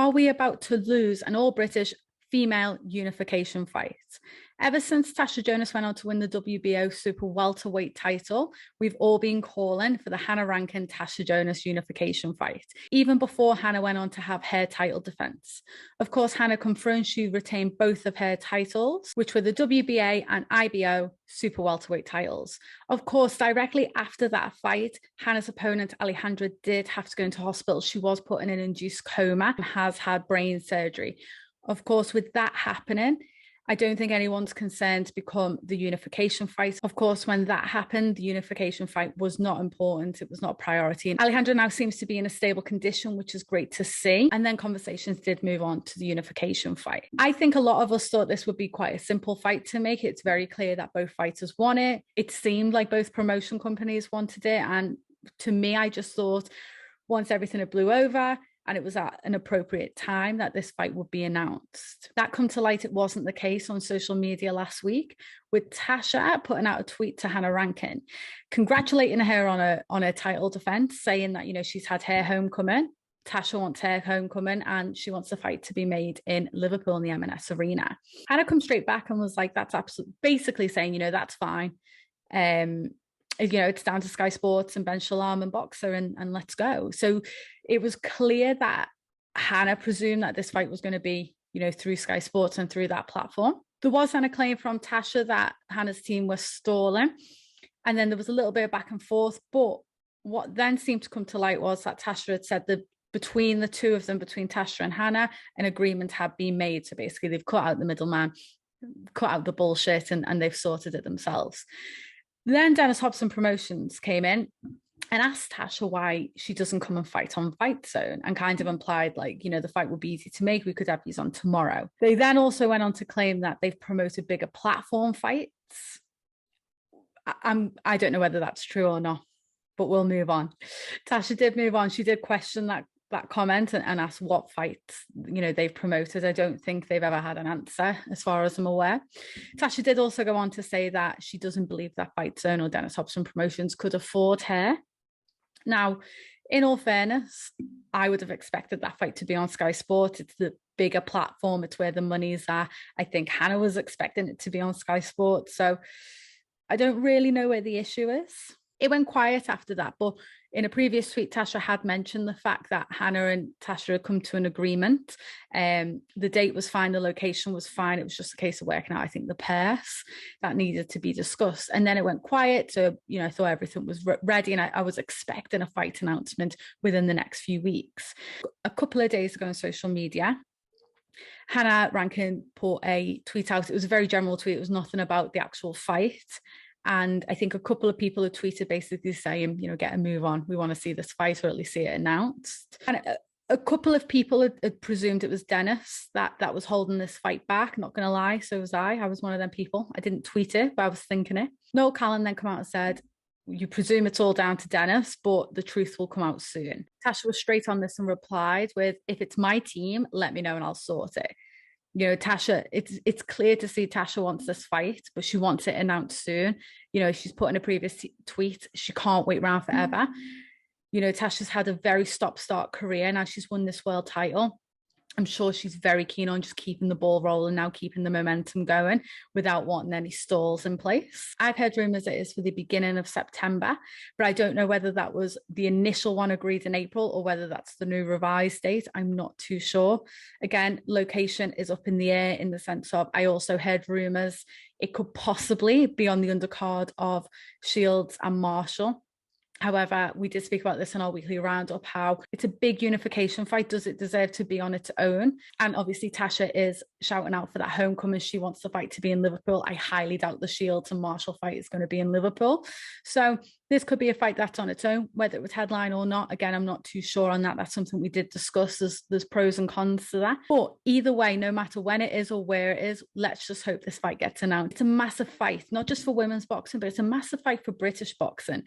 Are we about to lose an all-British female unification fight? Ever since Tasha Jonas went on to win the WBO super welterweight title, we've all been calling for the Hannah Rankin Tasha Jonas unification fight, even before Hannah went on to have her title defense. Of course, Hannah confirmed she retained both of her titles, which were the WBA and IBO super welterweight titles. Of course, directly after that fight, Hannah's opponent Alejandra did have to go into hospital. She was put in an induced coma and has had brain surgery. Of course, with that happening, I don't think anyone's concerned to become the unification fight. Of course, when that happened, the unification fight was not important. It was not a priority. And Alejandra now seems to be in a stable condition, which is great to see. And then conversations did move on to the unification fight. I think a lot of us thought this would be quite a simple fight to make. It's very clear that both fighters want it. It seemed like both promotion companies wanted it. And to me, I just thought once everything had blew over, and it was at an appropriate time that this fight would be announced. That come to light, it wasn't the case on social media last week, with Tasha putting out a tweet to Hannah Rankin, congratulating her on her title defense, saying that, you know, she's had her homecoming. Tasha wants her homecoming and she wants the fight to be made in Liverpool in the M&S Arena. Hannah come straight back and was like, that's absolutely, basically saying, you know, that's fine. You know, it's down to Sky Sports and Ben Shalom and Boxer and let's go. So it was clear that Hannah presumed that this fight was going to be, you know, through Sky Sports and through that platform. There was then a claim from Tasha that Hannah's team was stalling. And then there was a little bit of back and forth. But what then seemed to come to light was that Tasha had said that between the two of them, between Tasha and Hannah, an agreement had been made. So basically they've cut out the middleman, cut out the bullshit, and they've sorted it themselves. Then Dennis Hobson Promotions came in and asked Tasha why she doesn't come and fight on Fight Zone, and kind of implied, like, you know, the fight would be easy to make. We could have these on tomorrow. They then also went on to claim that they've promoted bigger platform fights. I don't know whether that's true or not, but we'll move on. Tasha did move on. She did question that comment and asked what fights, you know, they've promoted. I don't think they've ever had an answer as far as I'm aware. Tasha did also go on to say that she doesn't believe that Fight Zone or Dennis Hobson Promotions could afford her. Now, in all fairness, I would have expected that fight to be on Sky Sports. It's the bigger platform. It's where the money's at. I think Hannah was expecting it to be on Sky Sports. So I don't really know where the issue is. It went quiet after that, but in a previous tweet, Tasha had mentioned the fact that Hannah and Tasha had come to an agreement. The date was fine, the location was fine. It was just a case of working out, I think, the purse that needed to be discussed. And then it went quiet. So, you know, I thought everything was ready, and I was expecting a fight announcement within the next few weeks. A couple of days ago on social media, Hannah Rankin put a tweet out. It was a very general tweet. It was nothing about the actual fight. And I think a couple of people had tweeted basically saying, you know, get a move on. We want to see this fight, or at least see it announced. And a couple of people had presumed it was Dennis that was holding this fight back. Not going to lie, so was I. I was one of them people. I didn't tweet it, but I was thinking it. Noel Callan then come out and said, you presume it's all down to Dennis, but the truth will come out soon. Tasha was straight on this and replied with, if it's my team, let me know and I'll sort it. You know, Tasha, it's clear to see Tasha wants this fight, but she wants it announced soon. You know, she's put in a previous tweet, she can't wait around forever. You know, Tasha's had a very stop-start career. Now she's won this world title. I'm sure she's very keen on just keeping the ball rolling now, keeping the momentum going without wanting any stalls in place. I've heard rumours it is for the beginning of September, but I don't know whether that was the initial one agreed in April or whether that's the new revised date. I'm not too sure. Again, location is up in the air in the sense of, I also heard rumours it could possibly be on the undercard of Shields and Marshall. However, we did speak about this in our weekly roundup, how it's a big unification fight. Does it deserve to be on its own? And obviously Tasha is shouting out for that homecoming. She wants the fight to be in Liverpool. I highly doubt the Shields and Marshall fight is going to be in Liverpool. So this could be a fight that's on its own, whether it was headline or not. Again, I'm not too sure on that. That's something we did discuss. There's pros and cons to that. But either way, no matter when it is or where it is, let's just hope this fight gets announced. It's a massive fight, not just for women's boxing, but it's a massive fight for British boxing.